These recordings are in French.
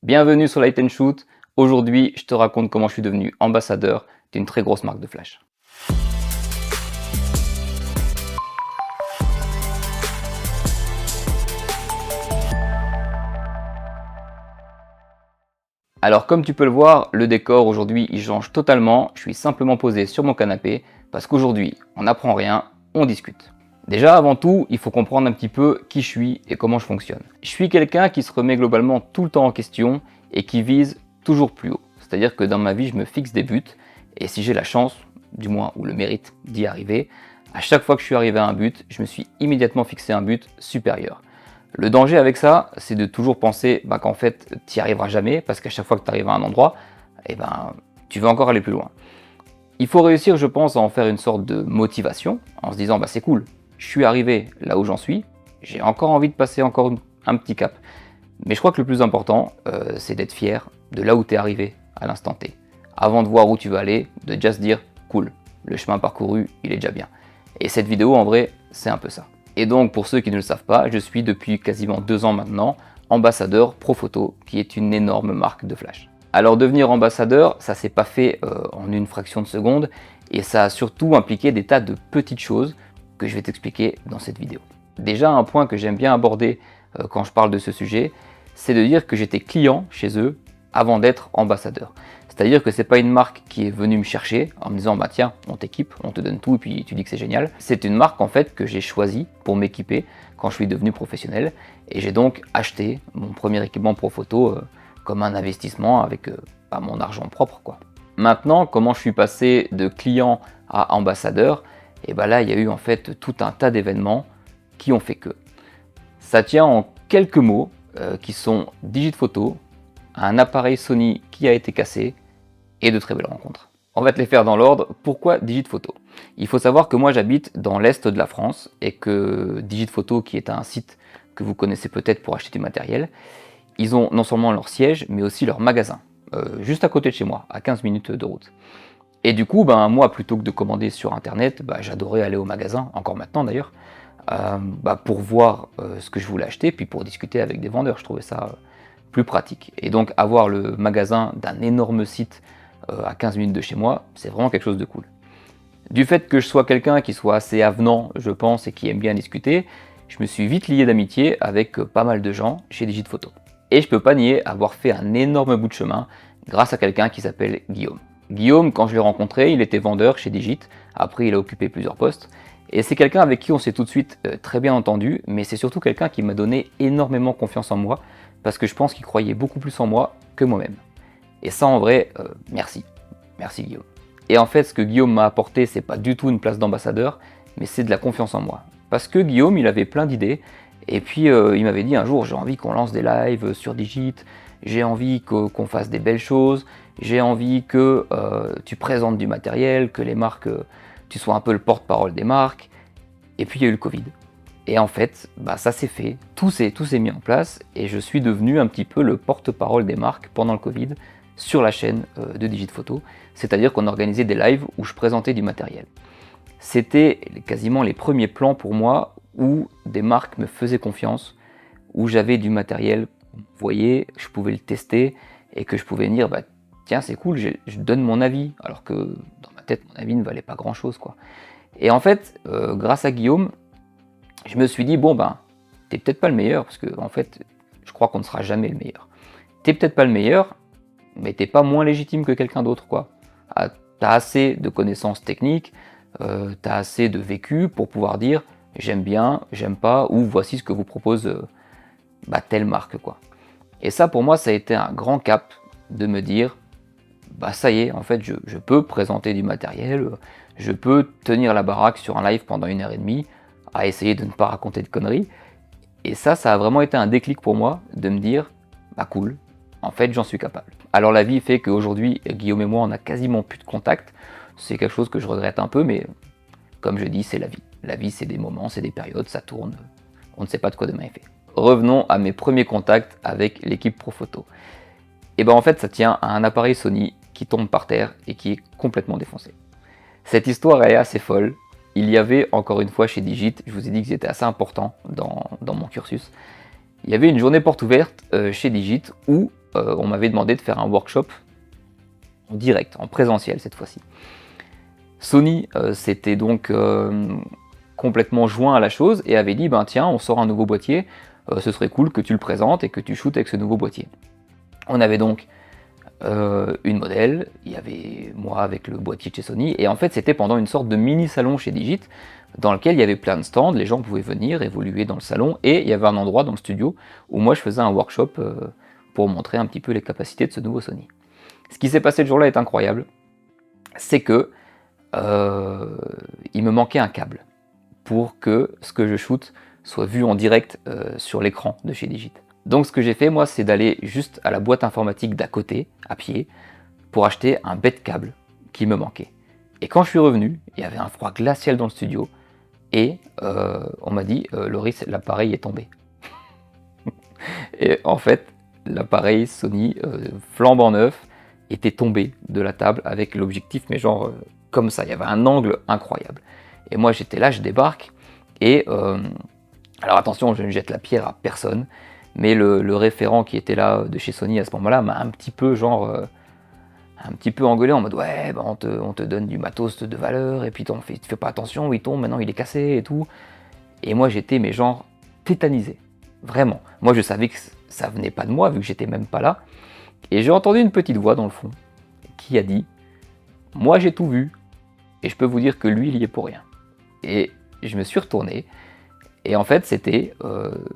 Bienvenue sur Light & Shoot. Aujourd'hui, je te raconte comment je suis devenu ambassadeur d'une très grosse marque de flash. Alors comme tu peux le voir, le décor aujourd'hui il change totalement. Je suis simplement posé sur mon canapé parce qu'aujourd'hui, on n'apprend rien, on discute. Déjà avant tout, il faut comprendre un petit peu qui je suis et comment je fonctionne. Je suis quelqu'un qui se remet globalement tout le temps en question et qui vise toujours plus haut. C'est-à-dire que dans ma vie, je me fixe des buts et si j'ai la chance, du moins ou le mérite d'y arriver, à chaque fois que je suis arrivé à un but, je me suis immédiatement fixé un but supérieur. Le danger avec ça, c'est de toujours penser qu'en fait, tu n'y arriveras jamais parce qu'à chaque fois que tu arrives à un endroit, tu veux encore aller plus loin. Il faut réussir, je pense, à en faire une sorte de motivation en se disant c'est cool, je suis arrivé là où j'en suis, j'ai encore envie de passer encore un petit cap. Mais je crois que le plus important, c'est d'être fier de là où tu es arrivé à l'instant T. Avant de voir où tu veux aller, de déjà se dire cool, le chemin parcouru, il est déjà bien. Et cette vidéo, en vrai, c'est un peu ça. Et donc, pour ceux qui ne le savent pas, je suis depuis quasiment 2 ans maintenant ambassadeur Profoto, qui est une énorme marque de flash. Alors devenir ambassadeur, ça s'est pas fait en une fraction de seconde, et ça a surtout impliqué des tas de petites choses que je vais t'expliquer dans cette vidéo. Déjà, un point que j'aime bien aborder quand je parle de ce sujet, c'est de dire que j'étais client chez eux avant d'être ambassadeur. C'est-à-dire que c'est pas une marque qui est venue me chercher en me disant tiens, on t'équipe, on te donne tout et puis tu dis que c'est génial. C'est une marque en fait que j'ai choisie pour m'équiper quand je suis devenu professionnel et j'ai donc acheté mon premier équipement Profoto comme un investissement avec mon argent propre quoi. Maintenant, comment je suis passé de client à ambassadeur, et là il y a eu en fait tout un tas d'événements qui ont fait que. Ça tient en quelques mots qui sont Digitphoto, un appareil Sony qui a été cassé et de très belles rencontres. On va te les faire dans l'ordre. Pourquoi Digitphoto ? Il faut savoir que moi j'habite dans l'est de la France et que Digitphoto, qui est un site que vous connaissez peut-être pour acheter du matériel, ils ont non seulement leur siège mais aussi leur magasin, juste à côté de chez moi, à 15 minutes de route. Et du coup, moi plutôt que de commander sur internet, j'adorais aller au magasin, encore maintenant d'ailleurs, pour voir ce que je voulais acheter, puis pour discuter avec des vendeurs, je trouvais ça plus pratique. Et donc avoir le magasin d'un énorme site à 15 minutes de chez moi, c'est vraiment quelque chose de cool. Du fait que je sois quelqu'un qui soit assez avenant, je pense, et qui aime bien discuter, je me suis vite lié d'amitié avec pas mal de gens chez Digitphoto. Et je peux pas nier avoir fait un énorme bout de chemin grâce à quelqu'un qui s'appelle Guillaume. Guillaume, quand je l'ai rencontré, il était vendeur chez Digit, après il a occupé plusieurs postes, et c'est quelqu'un avec qui on s'est tout de suite très bien entendu, mais c'est surtout quelqu'un qui m'a donné énormément confiance en moi, parce que je pense qu'il croyait beaucoup plus en moi que moi-même. Et ça en vrai, merci. Merci Guillaume. Et en fait, ce que Guillaume m'a apporté, c'est pas du tout une place d'ambassadeur, mais c'est de la confiance en moi. Parce que Guillaume, il avait plein d'idées, et puis il m'avait dit un jour, j'ai envie qu'on lance des lives sur Digit, j'ai envie qu'on fasse des belles choses, j'ai envie que tu présentes du matériel, que les marques, tu sois un peu le porte-parole des marques. Et puis il y a eu le Covid. Et en fait, ça s'est fait, tout s'est mis en place, et je suis devenu un petit peu le porte-parole des marques pendant le Covid sur la chaîne de Digitphoto. C'est-à-dire qu'on organisait des lives où je présentais du matériel. C'était quasiment les premiers plans pour moi où des marques me faisaient confiance, où j'avais du matériel, vous voyez, je pouvais le tester, et que je pouvais dire, tiens c'est cool, je donne mon avis, alors que dans ma tête mon avis ne valait pas grand chose quoi. Et en fait, grâce à Guillaume, je me suis dit t'es peut-être pas le meilleur, parce que en fait, je crois qu'on ne sera jamais le meilleur. T'es peut-être pas le meilleur, mais t'es pas moins légitime que quelqu'un d'autre quoi. T'as assez de connaissances techniques, t'as assez de vécu pour pouvoir dire j'aime bien, j'aime pas, ou voici ce que vous propose telle marque quoi. Et ça pour moi ça a été un grand cap de me dire ça y est, en fait je peux présenter du matériel, je peux tenir la baraque sur un live pendant 1h30 à essayer de ne pas raconter de conneries. Et ça a vraiment été un déclic pour moi de me dire cool, en fait j'en suis capable. Alors la vie fait qu'aujourd'hui Guillaume et moi on a quasiment plus de contact, c'est quelque chose que je regrette un peu, mais comme je dis c'est la vie. La vie c'est des moments, c'est des périodes, ça tourne, on ne sait pas de quoi demain est fait. Revenons à mes premiers contacts avec l'équipe Profoto. Et en fait ça tient à un appareil Sony qui tombe par terre et qui est complètement défoncé. Cette histoire est assez folle. Il y avait encore une fois chez Digit, je vous ai dit que c'était assez important dans mon cursus, il y avait une journée porte ouverte chez Digit où on m'avait demandé de faire un workshop en direct, en présentiel cette fois-ci. Sony s'était donc complètement joint à la chose et avait dit, ben tiens, on sort un nouveau boîtier, ce serait cool que tu le présentes et que tu shootes avec ce nouveau boîtier. On avait donc une modèle, il y avait moi avec le boîtier de chez Sony, et en fait c'était pendant une sorte de mini salon chez Digit, dans lequel il y avait plein de stands, les gens pouvaient venir évoluer dans le salon, et il y avait un endroit dans le studio où moi je faisais un workshop pour montrer un petit peu les capacités de ce nouveau Sony. Ce qui s'est passé le jour-là est incroyable, c'est que il me manquait un câble pour que ce que je shoote soit vu en direct sur l'écran de chez Digit. Donc ce que j'ai fait moi, c'est d'aller juste à la boîte informatique d'à côté, à pied, pour acheter un bête câble qui me manquait. Et quand je suis revenu, il y avait un froid glacial dans le studio, et on m'a dit Loris, l'appareil est tombé. Et en fait, l'appareil Sony flambant neuf était tombé de la table avec l'objectif, mais genre comme ça, il y avait un angle incroyable. Et moi j'étais là, je débarque, et alors attention, je ne jette la pierre à personne, mais le référent qui était là de chez Sony à ce moment-là m'a un petit peu un petit peu engueulé en mode ouais, bah, on te donne du matos de valeur et puis tu fais pas attention, il tombe, maintenant il est cassé et tout. Et moi j'étais mais genre tétanisé, vraiment. Moi je savais que ça venait pas de moi vu que j'étais même pas là. Et j'ai entendu une petite voix dans le fond qui a dit moi j'ai tout vu et je peux vous dire que lui il y est pour rien. Et je me suis retourné et en fait c'était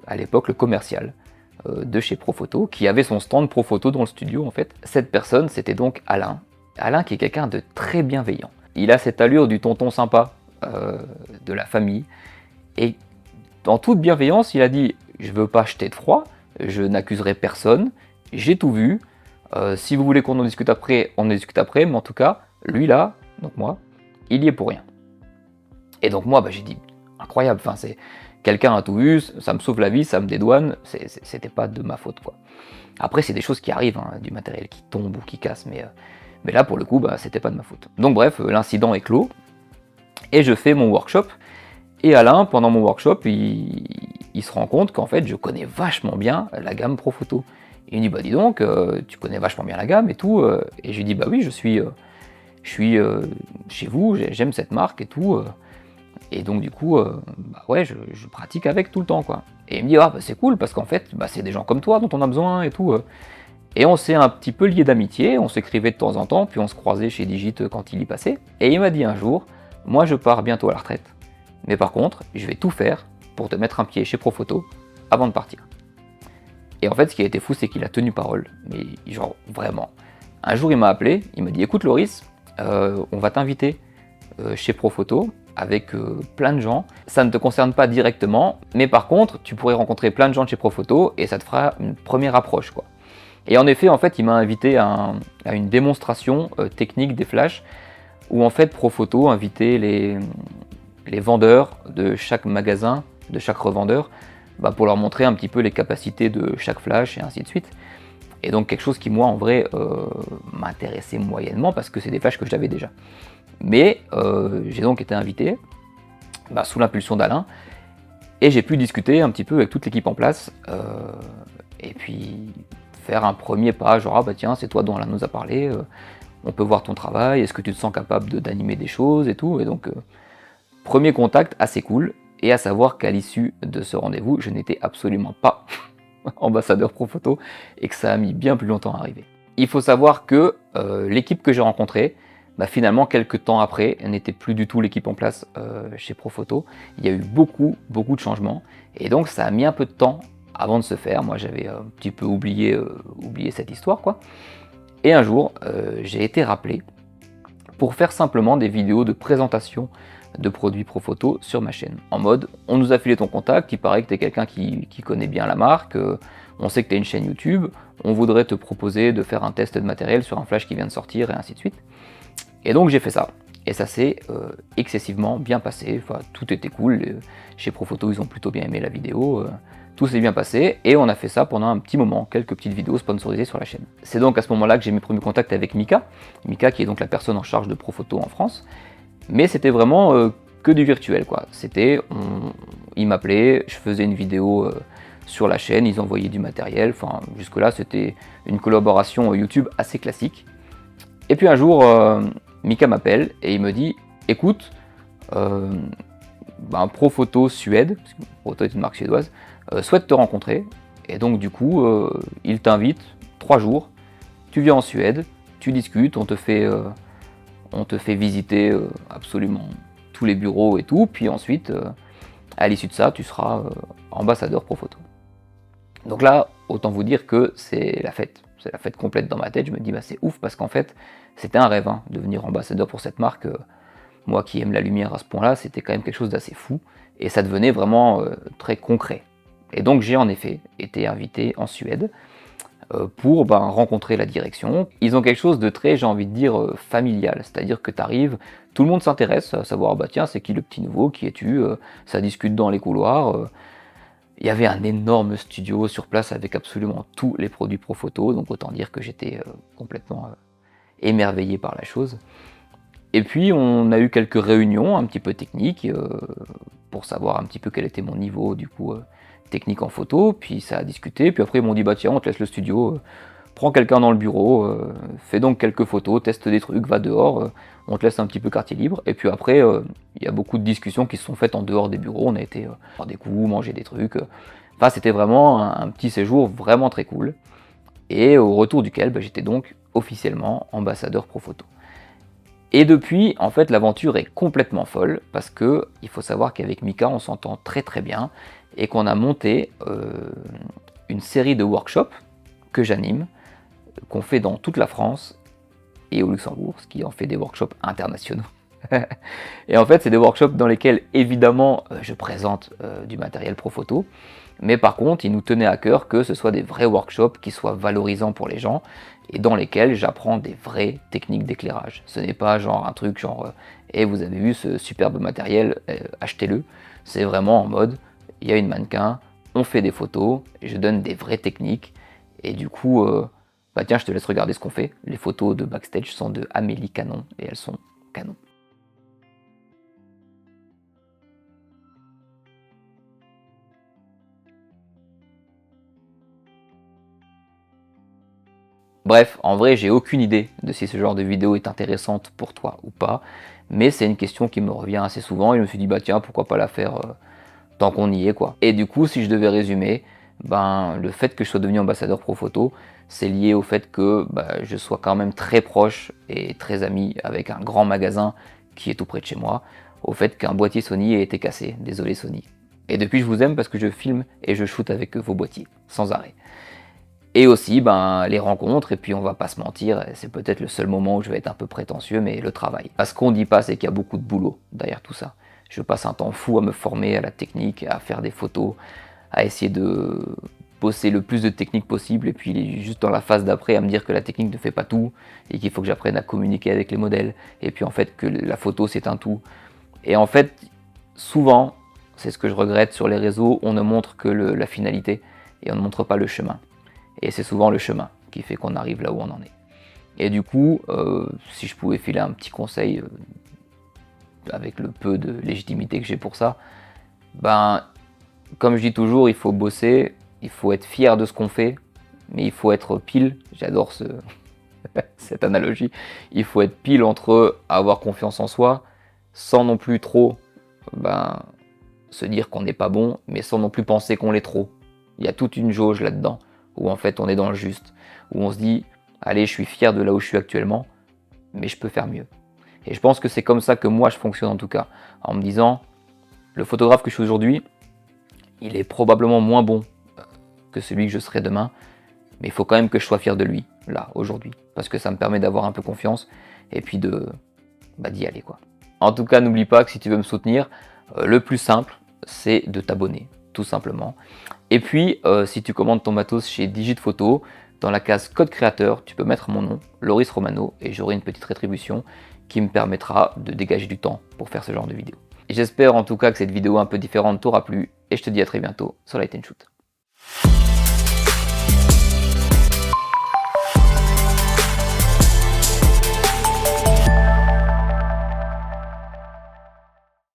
à l'époque le commercial de chez Profoto, qui avait son stand Profoto dans le studio en fait. Cette personne, c'était donc Alain. Alain qui est quelqu'un de très bienveillant. Il a cette allure du tonton sympa de la famille. Et en toute bienveillance, il a dit « Je veux pas jeter de froid, je n'accuserai personne, j'ai tout vu. Si vous voulez qu'on en discute après, on en discute après, mais en tout cas, lui là, donc moi, il y est pour rien. » Et donc moi, bah, j'ai dit « Incroyable, enfin c'est... » Quelqu'un a tout vu, ça me sauve la vie, ça me dédouane, c'était pas de ma faute quoi. Après c'est des choses qui arrivent, hein, du matériel qui tombe ou qui casse, mais là pour le coup bah, c'était pas de ma faute. Donc bref, l'incident est clos, et je fais mon workshop, et Alain pendant mon workshop il se rend compte qu'en fait je connais vachement bien la gamme Profoto. Il me dit bah dis donc, tu connais vachement bien la gamme et tout, et je lui dis bah oui je suis chez vous, j'aime cette marque et tout. Et donc du coup, bah ouais, je pratique avec tout le temps quoi. Et il me dit ah bah c'est cool parce qu'en fait, bah, c'est des gens comme toi dont on a besoin et tout. Et on s'est un petit peu liés d'amitié, on s'écrivait de temps en temps, puis on se croisait chez Digit quand il y passait. Et il m'a dit un jour, moi je pars bientôt à la retraite, mais par contre, je vais tout faire pour te mettre un pied chez Profoto avant de partir. Et en fait, ce qui a été fou, c'est qu'il a tenu parole, mais genre vraiment. Un jour, il m'a appelé, il m'a dit écoute Loris, on va t'inviter chez Profoto avec plein de gens. Ça ne te concerne pas directement, mais par contre, tu pourrais rencontrer plein de gens de chez Profoto et ça te fera une première approche, quoi. Et en effet, en fait, il m'a invité à une démonstration technique des flashs où en fait Profoto invitait les vendeurs de chaque magasin, de chaque revendeur, bah, pour leur montrer un petit peu les capacités de chaque flash et ainsi de suite. Et donc quelque chose qui moi en vrai m'intéressait moyennement parce que c'est des flashs que j'avais déjà. Mais j'ai donc été invité bah, sous l'impulsion d'Alain et j'ai pu discuter un petit peu avec toute l'équipe en place et puis faire un premier pas, genre ah bah tiens c'est toi dont Alain nous a parlé, on peut voir ton travail, est-ce que tu te sens capable d'animer des choses et tout. Et donc premier contact assez cool, et à savoir qu'à l'issue de ce rendez-vous je n'étais absolument pas ambassadeur Profoto et que ça a mis bien plus longtemps à arriver. Il faut savoir que l'équipe que j'ai rencontrée, bah, finalement quelques temps après, n'était plus du tout l'équipe en place chez Profoto. Il y a eu beaucoup de changements et donc ça a mis un peu de temps avant de se faire. Moi j'avais un petit peu oublié cette histoire quoi. Et un jour j'ai été rappelé pour faire simplement des vidéos de présentation de produits Profoto sur ma chaîne. En mode, on nous a filé ton contact, il paraît que tu es quelqu'un qui connaît bien la marque, on sait que tu as une chaîne YouTube, on voudrait te proposer de faire un test de matériel sur un flash qui vient de sortir et ainsi de suite. Et donc j'ai fait ça. Et ça s'est excessivement bien passé, enfin tout était cool, chez Profoto ils ont plutôt bien aimé la vidéo, tout s'est bien passé, et on a fait ça pendant un petit moment, quelques petites vidéos sponsorisées sur la chaîne. C'est donc à ce moment-là que j'ai mes premiers contacts avec Mika, Mika qui est donc la personne en charge de Profoto en France, mais c'était vraiment que du virtuel quoi. C'était, il m'appelait, je faisais une vidéo sur la chaîne, ils envoyaient du matériel, enfin jusque-là c'était une collaboration YouTube assez classique. Et puis un jour, Mika m'appelle et il me dit « Écoute, Profoto Suède, parce que Profoto est une marque suédoise, souhaite te rencontrer. Et donc du coup, il t'invite 3 jours, tu viens en Suède, tu discutes, on te fait visiter absolument tous les bureaux et tout, puis ensuite, à l'issue de ça, tu seras ambassadeur Profoto. » Donc là, autant vous dire que c'est la fête complète dans ma tête. Je me dis, c'est ouf, parce qu'en fait, c'était un rêve, hein, de devenir ambassadeur pour cette marque. Moi qui aime la lumière à ce point-là, c'était quand même quelque chose d'assez fou, et ça devenait vraiment très concret. Et donc j'ai en effet été invité en Suède pour rencontrer la direction. Ils ont quelque chose de très, j'ai envie de dire, familial, c'est-à-dire que tu arrives, tout le monde s'intéresse à savoir, tiens, c'est qui le petit nouveau, qui es-tu, ça discute dans les couloirs. Il y avait un énorme studio sur place avec absolument tous les produits Profoto, donc autant dire que j'étais complètement émerveillé par la chose. Et puis on a eu quelques réunions un petit peu techniques pour savoir un petit peu quel était mon niveau du coup technique en photo, puis ça a discuté, puis après ils m'ont dit tiens, on te laisse le studio, prends quelqu'un dans le bureau, fais donc quelques photos, teste des trucs, va dehors, on te laisse un petit peu quartier libre. Et puis après il y a beaucoup de discussions qui se sont faites en dehors des bureaux, on a été faire des coups, manger des trucs, enfin c'était vraiment un petit séjour vraiment très cool, et au retour duquel j'étais donc officiellement ambassadeur Profoto. Et depuis, en fait, l'aventure est complètement folle, parce que il faut savoir qu'avec Mika, on s'entend très très bien, et qu'on a monté une série de workshops que j'anime, qu'on fait dans toute la France et au Luxembourg, ce qui en fait des workshops internationaux. Et en fait, c'est des workshops dans lesquels, évidemment, je présente du matériel Profoto, mais par contre, il nous tenait à cœur que ce soit des vrais workshops qui soient valorisants pour les gens, et dans lesquels j'apprends des vraies techniques d'éclairage. Ce n'est pas genre un truc genre vous avez vu ce superbe matériel, achetez-le. C'est vraiment en mode, il y a une mannequin, on fait des photos, et je donne des vraies techniques, et du coup, tiens, je te laisse regarder ce qu'on fait. Les photos de backstage sont de Amélie Canon, et elles sont canon. Bref, en vrai, j'ai aucune idée de si ce genre de vidéo est intéressante pour toi ou pas, mais c'est une question qui me revient assez souvent, et je me suis dit, tiens, pourquoi pas la faire tant qu'on y est, quoi. Et du coup, si je devais résumer, le fait que je sois devenu ambassadeur Profoto, c'est lié au fait que je sois quand même très proche et très ami avec un grand magasin qui est tout près de chez moi, au fait qu'un boîtier Sony ait été cassé, désolé Sony. Et depuis, je vous aime parce que je filme et je shoote avec vos boîtiers, sans arrêt. Et aussi, les rencontres, et puis on va pas se mentir, c'est peut-être le seul moment où je vais être un peu prétentieux, mais le travail. Parce qu'on dit pas, c'est qu'il y a beaucoup de boulot derrière tout ça. Je passe un temps fou à me former à la technique, à faire des photos, à essayer de bosser le plus de technique possible, et puis juste dans la phase d'après à me dire que la technique ne fait pas tout, et qu'il faut que j'apprenne à communiquer avec les modèles, et puis en fait que la photo c'est un tout. Et en fait, souvent, c'est ce que je regrette sur les réseaux, on ne montre que la finalité, et on ne montre pas le chemin. Et c'est souvent le chemin qui fait qu'on arrive là où on en est. Et du coup, si je pouvais filer un petit conseil, avec le peu de légitimité que j'ai pour ça, comme je dis toujours, il faut bosser, il faut être fier de ce qu'on fait, mais il faut être pile, j'adore cette analogie, il faut être pile entre avoir confiance en soi, sans non plus trop se dire qu'on n'est pas bon, mais sans non plus penser qu'on l'est trop. Il y a toute une jauge là-dedans, où en fait on est dans le juste, où on se dit allez, je suis fier de là où je suis actuellement, mais je peux faire mieux. Et je pense que c'est comme ça que moi je fonctionne en tout cas, en me disant le photographe que je suis aujourd'hui, il est probablement moins bon que celui que je serai demain, mais il faut quand même que je sois fier de lui, là, aujourd'hui, parce que ça me permet d'avoir un peu confiance, et puis d'y aller, quoi. En tout cas, n'oublie pas que si tu veux me soutenir, le plus simple, c'est de t'abonner, tout simplement. Et puis, si tu commandes ton matos chez Digitphoto, dans la case code créateur, tu peux mettre mon nom, Loris Romano, et j'aurai une petite rétribution qui me permettra de dégager du temps pour faire ce genre de vidéo. J'espère en tout cas que cette vidéo un peu différente t'aura plu, et je te dis à très bientôt sur Light & Shoot.